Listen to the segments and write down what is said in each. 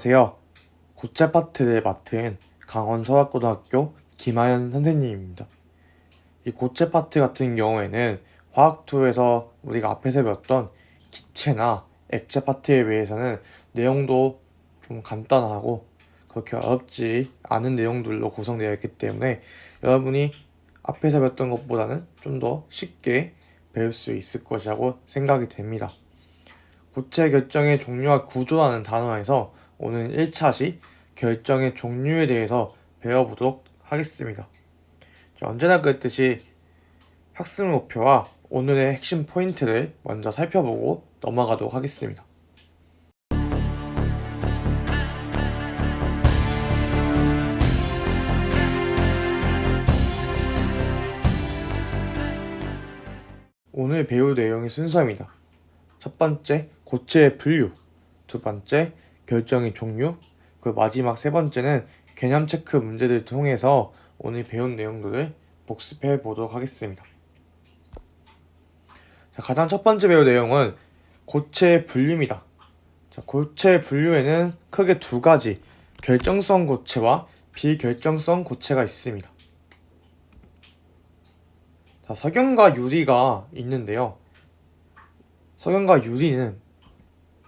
안녕하세요. 고체 파트를 맡은 강원서학고등학교 김하연 선생님입니다. 이 고체 파트 같은 경우에는 화학2에서 우리가 앞에서 배웠던 기체나 액체 파트에 비해서는 내용도 좀 간단하고 그렇게 어렵지 않은 내용들로 구성되어 있기 때문에 여러분이 앞에서 배웠던 것보다는 좀 더 쉽게 배울 수 있을 것이라고 생각이 됩니다. 고체 결정의 종류와 구조라는 단어에서 오늘 1차시 결정의 종류에 대해서 배워보도록 하겠습니다. 언제나 그랬듯이 학습 목표와 오늘의 핵심 포인트를 먼저 살펴보고 넘어가도록 하겠습니다. 오늘 배울 내용의 순서입니다. 첫 번째, 고체의 분류. 두 번째, 결정의 종류. 그리고 마지막 세 번째는 개념 체크 문제를 통해서 오늘 배운 내용들을 복습해 보도록 하겠습니다. 가장 첫 번째 배울 내용은 고체의 분류입니다. 고체의 분류에는 크게 두 가지, 결정성 고체와 비결정성 고체가 있습니다. 석연과 유리가 있는데요. 석연과 유리는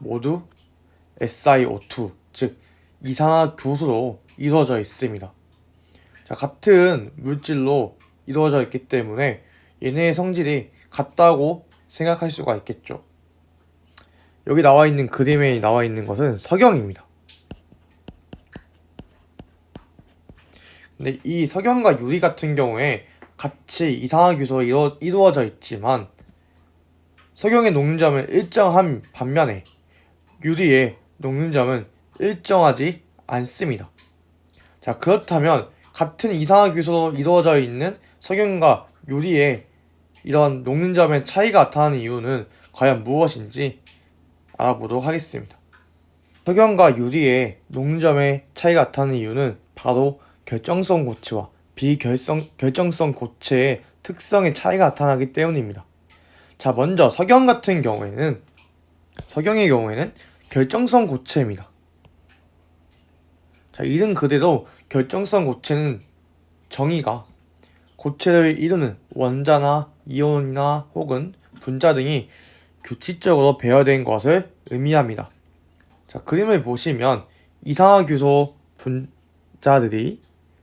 모두 SiO2, 즉 이산화탄소로 이루어져 있습니다. 같은 물질로 이루어져 있기 때문에 얘네의 성질이 같다고 생각할 수가 있겠죠. 여기 나와 있는 그림에 나와 있는 것은 석영입니다. 근데 이 석영과 유리 같은 경우에 같이 이산화탄소로 이루어져 있지만 석영의 녹는점은 일정한 반면에 유리의 녹는점은 일정하지 않습니다. 그렇다면 같은 이산화탄소로 이루어져 있는 석영과 유리의 이런 녹는점의 차이가 나타나는 이유는 과연 무엇인지 알아보도록 하겠습니다. 석영과 유리의 녹는점의 차이가 나타나는 이유는 바로 결정성 고체와 비결정성 고체의 특성의 차이가 나타나기 때문입니다. 먼저 석영의 경우에는 결정성 고체입니다. 이름 그대로 결정성 고체는 정의가 고체를 이루는 원자나 이온이나 혹은 분자 등이 규칙적으로 배열된 것을 의미합니다. 그림을 보시면 이산화탄소 분자들이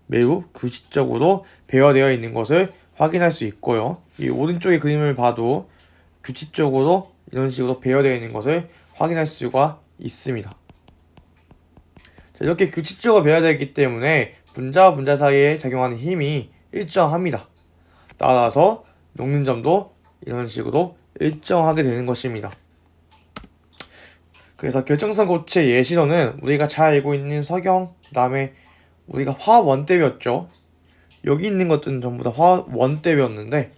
매우 규칙적으로 배열되어 있는 것을 확인할 수 있고요. 이 오른쪽의 그림을 봐도 규칙적으로 이런 식으로 배열되어 있는 것을 확인할 수가 있습니다. 이렇게 규칙적으로 배열되어 있기 때문에 분자와 분자 사이에 작용하는 힘이 일정합니다. 따라서 녹는점도 이런 식으로 일정하게 되는 것입니다. 그래서 결정성 고체 예시로는 우리가 잘 알고 있는 석영, 그 다음에 우리가 화학 원 때 배웠죠. 여기 있는 것들은 전부 다 화학 원 때 배웠는데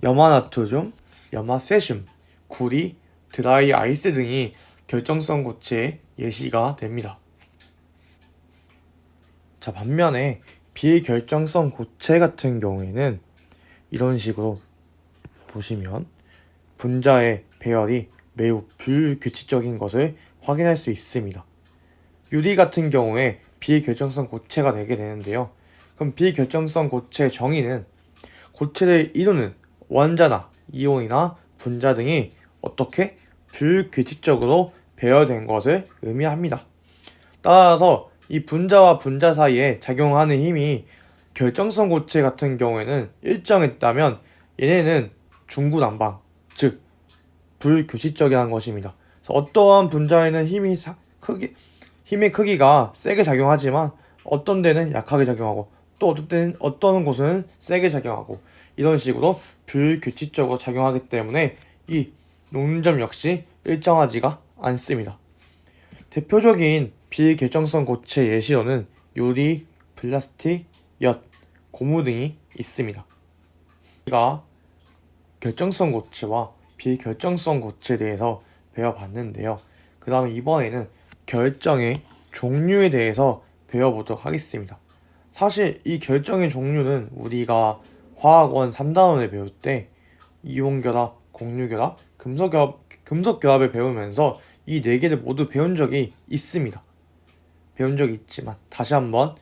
염화나트륨, 염화세슘, 구리, 드라이 아이스 등이 결정성 고체의 예시가 됩니다. 반면에 비결정성 고체 같은 경우에는 이런 식으로 보시면 분자의 배열이 매우 불규칙적인 것을 확인할 수 있습니다. 유리 같은 경우에 비결정성 고체가 되게 되는데요. 그럼 비결정성 고체의 정의는 고체를 이루는 원자나 이온이나 분자 등이 어떻게 불규칙적으로 배열된 것을 의미합니다. 따라서 이 분자와 분자 사이에 작용하는 힘이 결정성 고체 같은 경우에는 일정했다면 얘네는 중구난방, 즉 불규칙적이라는 것입니다. 그래서 어떠한 분자에는 힘의 크기가 세게 작용하지만 어떤 데는 약하게 작용하고 또 어떤 곳은 세게 작용하고 이런 식으로 불규칙적으로 작용하기 때문에 이 녹는점 역시 일정하지가 않습니다. 대표적인 비결정성 고체 예시로는 유리, 플라스틱, 엿, 고무 등이 있습니다. 우리가 결정성 고체와 비결정성 고체에 대해서 배워봤는데요. 그 다음에 이번에는 결정의 종류에 대해서 배워보도록 하겠습니다. 사실 이 결정의 종류는 우리가 화학원 3단원을 배울 때 이온결합, 공유결합, 금속결합을 배우면서 이 네 개를 모두 배운 적이 있습니다. 배운 적이 있지만 다시 한번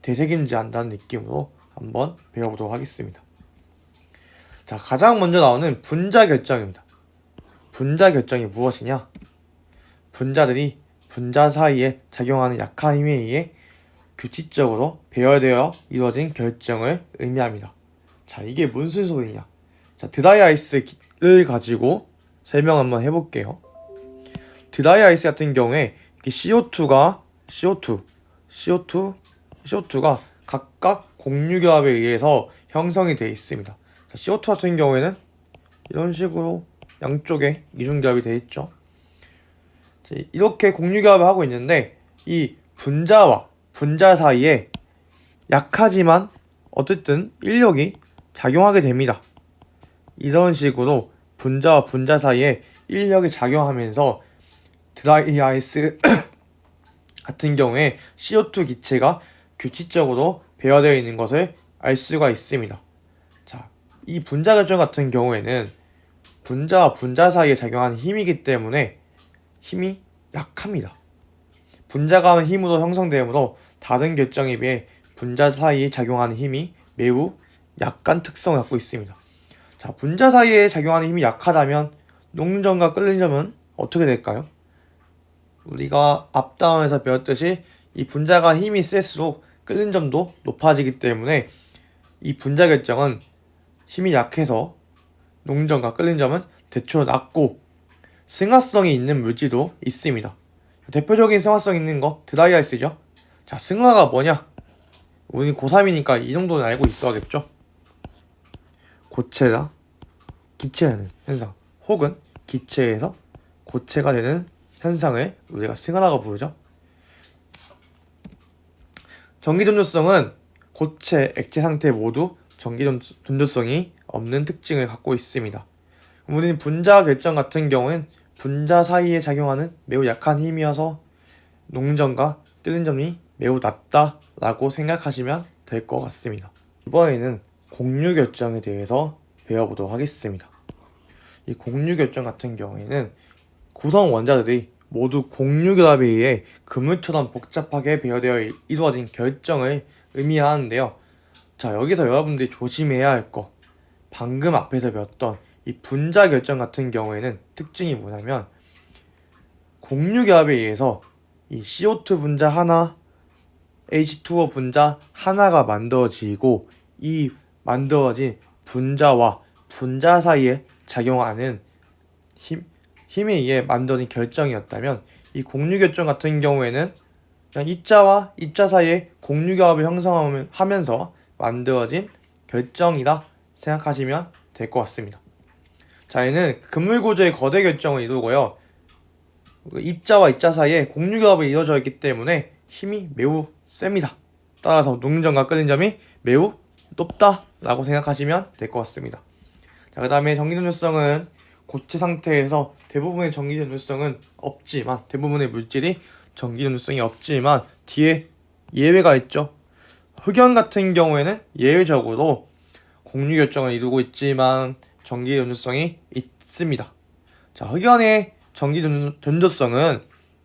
되새김질한다는 느낌으로 한번 배워보도록 하겠습니다. 자, 가장 먼저 나오는 분자 결정입니다. 분자 결정이 무엇이냐? 분자들이 분자 사이에 작용하는 약한 힘에 의해 규칙적으로 배열되어 이루어진 결정을 의미합니다. 자, 이게 무슨 소리냐? 자, 드라이 아이스를 가지고 설명 한번 해볼게요. 드라이 아이스 같은 경우에 CO2가 각각 공유결합에 의해서 형성이 되어 있습니다. 자, CO2 같은 경우에는 이런 식으로 양쪽에 이중결합이 되어 있죠. 자, 이렇게 공유결합을 하고 있는데 이 분자와 분자 사이에 약하지만 어쨌든 인력이 작용하게 됩니다. 이런 식으로 분자와 분자 사이에 인력이 작용하면서 드라이 아이스 같은 경우에 CO2 기체가 규칙적으로 배열되어 있는 것을 알 수가 있습니다. 자, 이 분자 결정 같은 경우에는 분자와 분자 사이에 작용하는 힘이기 때문에 힘이 약합니다. 분자가 하는 힘으로 형성되므로 다른 결정에 비해 분자 사이에 작용하는 힘이 매우 약한 특성을 갖고 있습니다. 자, 분자 사이에 작용하는 힘이 약하다면 녹는 점과 끓는 점은 어떻게 될까요? 우리가 앞다운에서 배웠듯이 이 분자가 힘이 셀수록 끓는 점도 높아지기 때문에 이 분자 결정은 힘이 약해서 녹는 점과 끓는 점은 대체로 낮고 승화성이 있는 물질도 있습니다. 대표적인 승화성 있는 거 드라이 아이스죠. 자, 승화가 뭐냐? 우리 고3이니까 이 정도는 알고 있어야겠죠. 고체가 기체되는 현상 혹은 기체에서 고체가 되는 현상을 우리가 승화라고 부르죠. 전기전도성은 고체, 액체 상태 모두 전기전도성이 없는 특징을 갖고 있습니다. 우리는 분자 결정 같은 경우는 분자 사이에 작용하는 매우 약한 힘이어서 녹는 점과 끓는 점이 매우 낮다라고 생각하시면 될 것 같습니다. 이번에는 공유 결정에 대해서 배워보도록 하겠습니다. 이 공유 결정 같은 경우에는 구성 원자들이 모두 공유결합에 의해 그물처럼 복잡하게 배열되어 이루어진 결정을 의미하는데요. 자, 여기서 여러분들이 조심해야 할 거, 방금 앞에서 배웠던 이 분자 결정 같은 경우에는 특징이 뭐냐면 공유결합에 의해서 이 CO2 분자 하나, H2O 분자 하나가 만들어지고 이 만들어진 분자와 분자 사이에 작용하는 힘에 의해 만들어진 결정이었다면 이 공유결정 같은 경우에는 그냥 입자와 입자 사이에 공유결합을 형성하면서 만들어진 결정이다 생각하시면 될 것 같습니다. 자, 얘는 그물구조의 거대 결정을 이루고요. 입자와 입자 사이에 공유결합이 이루어져 있기 때문에 힘이 매우 셉니다. 따라서 녹는 점과 끓는 점이 매우 높다라고 생각하시면 될 것 같습니다. 자, 그 다음에 전기전도성은 고체 상태에서 대부분의 전기전도성은 없지만 대부분의 물질이 전기전도성이 없지만 뒤에 예외가 있죠. 흑연 같은 경우에는 예외적으로 공유결정을 이루고 있지만 전기전도성이 있습니다. 자, 흑연의 전기전도성은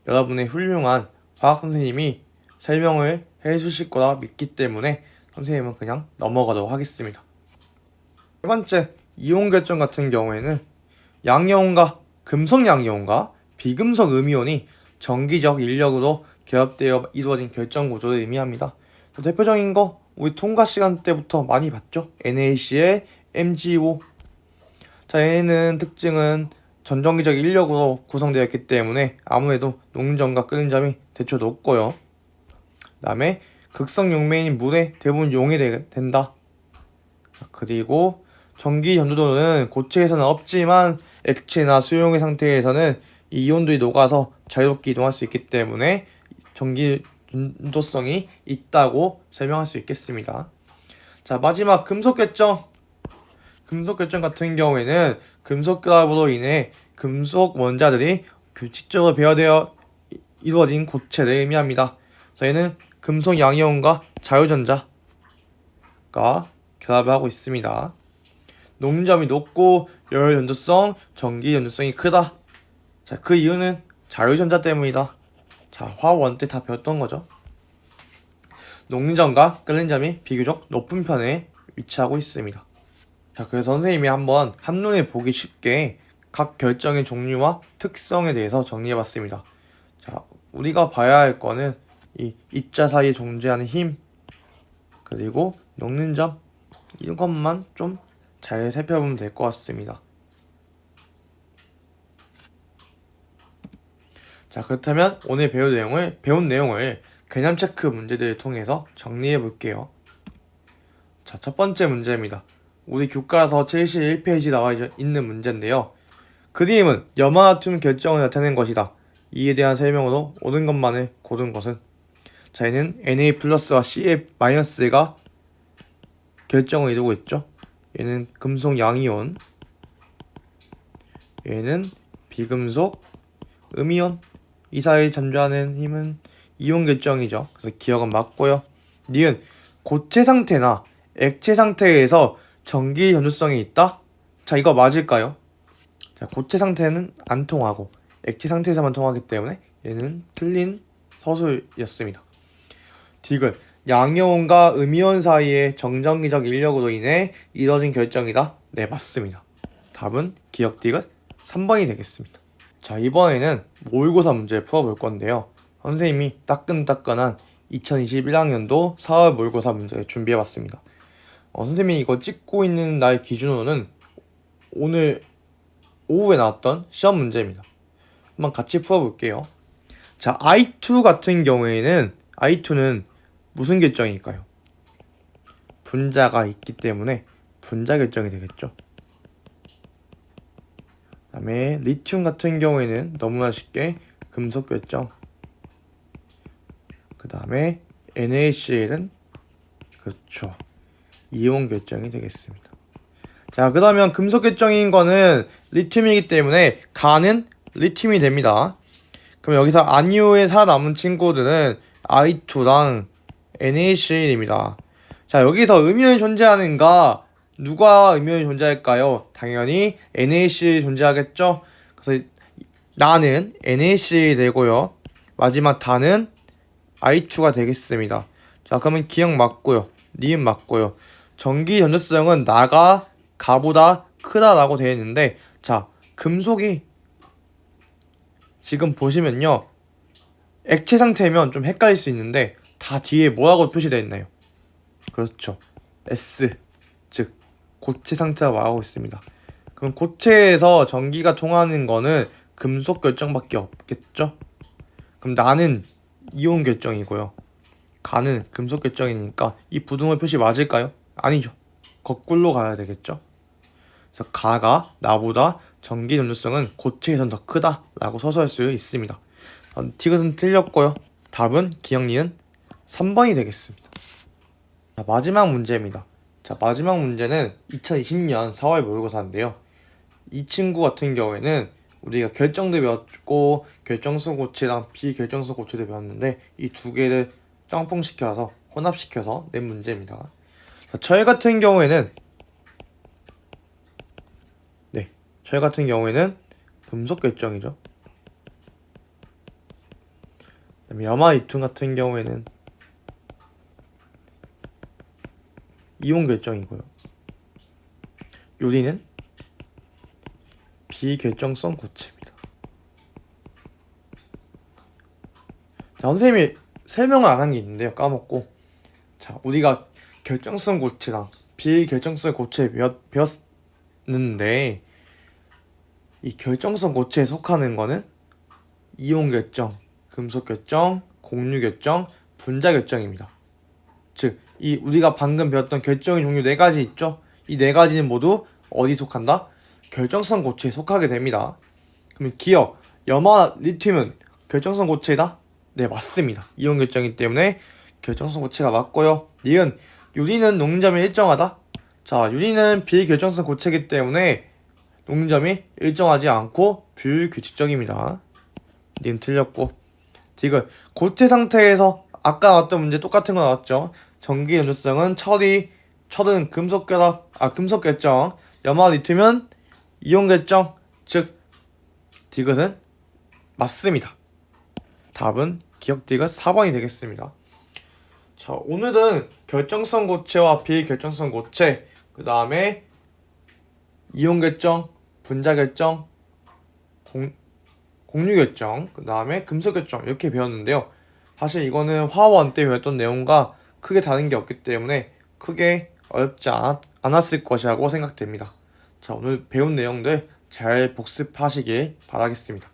여러분의 훌륭한 화학 선생님이 설명을 해주실 거라 믿기 때문에 선생님은 그냥 넘어가도록 하겠습니다. 세 번째, 이온 결정 같은 경우에는 양이온과 금속 양이온과 비금속 음이온이 전기적 인력으로 결합되어 이루어진 결정 구조를 의미합니다. 대표적인 거 우리 통과 시간 때부터 많이 봤죠. NaCl, MgO. 자, 얘는 특징은 전전기적 인력으로 구성되어 있기 때문에 아무래도 녹는 점과 끓는 점이 대체로 높고요. 그 다음에 극성 용매인 물에 대부분 용해된다. 그리고 전기 전도도는 고체에서는 없지만 액체나 수용의 상태에서는 이 이온들이 녹아서 자유롭게 이동할 수 있기 때문에 전기 전도성이 있다고 설명할 수 있겠습니다. 자, 마지막 금속 결정. 금속 결정 같은 경우에는 금속 결합으로 인해 금속 원자들이 규칙적으로 배열되어 이루어진 고체를 의미합니다. 저희는 금속 양이온과 자유전자가 결합을 하고 있습니다. 녹는 점이 높고 열 전도성, 전기 전도성이 크다. 자, 그 이유는 자유전자 때문이다. 자, 화학 원 때 다 배웠던 거죠. 녹는 점과 끓는 점이 비교적 높은 편에 위치하고 있습니다. 자, 그래서 선생님이 한번 한눈에 보기 쉽게 각 결정의 종류와 특성에 대해서 정리해봤습니다. 자, 우리가 봐야 할 거는 이 입자 사이에 존재하는 힘, 그리고 녹는 점, 이것만 좀 잘 살펴보면 될 것 같습니다. 자, 그렇다면 오늘 배운 내용을 개념 체크 문제들을 통해서 정리해 볼게요. 자, 첫 번째 문제입니다. 우리 교과서 71페이지 나와 있는 문제인데요. 그림은 염화나트륨 결정을 나타낸 것이다. 이에 대한 설명으로 옳은 것만을 고른 것은? 자, 얘는 Na 플러스와 Ca 마이너스가 결정을 이루고 있죠. 얘는 금속 양이온, 얘는 비금속 음이온. 이 사이에 존재하는 힘은 이온 결정이죠. 그래서 기억은 맞고요. 니은 고체 상태나 액체 상태에서 전기 전도성이 있다? 자, 이거 맞을까요? 자, 고체 상태는 안 통하고 액체 상태에서만 통하기 때문에 얘는 틀린 서술이었습니다. 디귿 양이온과 음이온 사이의 정전기적 인력으로 인해 이뤄진 결정이다. 네, 맞습니다. 답은 기억 디귿 3번이 되겠습니다. 자, 이번에는 모의고사 문제 풀어볼 건데요. 선생님이 따끈따끈한 2021학년도 4월 모의고사 문제를 준비해봤습니다. 선생님이 이거 찍고 있는 날 기준으로는 오늘 오후에 나왔던 시험 문제입니다. 한번 같이 풀어볼게요. 자, I2 같은 경우에는 I2는 무슨 결정일까요? 분자가 있기 때문에 분자 결정이 되겠죠. 그 다음에 리튬 같은 경우에는 너무나 쉽게 금속 결정. 그 다음에 NaCl은 그렇죠, 이온 결정이 되겠습니다. 자, 그러면 금속 결정인 거는 리튬이기 때문에 가는 리튬이 됩니다. 그럼 여기서 아니오에 살아남은 친구들은 I2랑 NaCl입니다. 자, 여기서 음이온이 존재하는가? 누가 음이온이 존재할까요? 당연히 NaCl이 존재하겠죠? 그래서 나는 NaCl이 되고요. 마지막 다는 I2가 되겠습니다. 자, 그러면 기억 맞고요. 니은 맞고요. 전기 전도성은 나가 가보다 크다라고 되어 있는데, 자, 금속이 지금 보시면요, 액체 상태면 좀 헷갈릴 수 있는데 다 뒤에 뭐라고 표시되어 있나요? 그렇죠, S, 즉 고체 상태라고 말하고 있습니다. 그럼 고체에서 전기가 통하는 거는 금속 결정밖에 없겠죠? 그럼 나는 이온 결정이고요, 가는 금속 결정이니까 이 부등호 표시 맞을까요? 아니죠. 거꾸로 가야 되겠죠. 그래서 가가 나보다 전기 전도성은 고체에선 더 크다 라고 서술할 수 있습니다. 디귿은 틀렸고요. 답은 기억 니은 3번이 되겠습니다. 자, 마지막 문제입니다. 자, 마지막 문제는 2020년 4월 모의고사인데요. 이 친구 같은 경우에는 우리가 결정도 배웠고 결정성 고체랑 비결정성 고체도 배웠는데 이 두 개를 짬뽕시켜서 혼합시켜서 낸 문제입니다. 자, 철 같은 경우에는 금속 결정이죠. 그다음에 염화이툰 같은 경우에는 이온 결정이고요. 요리는 비결정성 고체입니다. 자, 선생님이 설명을 안 한 게 있는데요, 까먹고. 자, 우리가 결정성 고체랑 비결정성 고체 배웠는데 이 결정성 고체에 속하는 거는 이온 결정, 금속 결정, 공유 결정, 분자 결정입니다. 즉, 이 우리가 방금 배웠던 결정의 종류 4가지 있죠? 이 4가지는 모두 어디 속한다? 결정성 고체에 속하게 됩니다. 그럼 기억, 염화 리튬은 결정성 고체다? 네, 맞습니다. 이온 결정이기 때문에 결정성 고체가 맞고요. 니은 유리는 녹점이 일정하다? 자, 유리는 비결정성 고체이기 때문에 녹점이 일정하지 않고 불규칙적입니다. 니은 틀렸고. 디귿 고체 상태에서 아까 나왔던 문제 똑같은 거 나왔죠. 전기 전도성은 철은 금속 결정, 염화 리튬은 이온 결정. 즉 디귿은 맞습니다. 답은 기억 디귿 4번이 되겠습니다. 자, 오늘은 결정성 고체와 비결정성 고체, 그 다음에 이온 결정, 분자 결정, 공유 결정, 그 다음에 금속 결정 이렇게 배웠는데요. 사실 이거는 화원 때 배웠던 내용과 크게 다른 게 없기 때문에 크게 어렵지 않았을 것이라고 생각됩니다. 자, 오늘 배운 내용들 잘 복습하시길 바라겠습니다.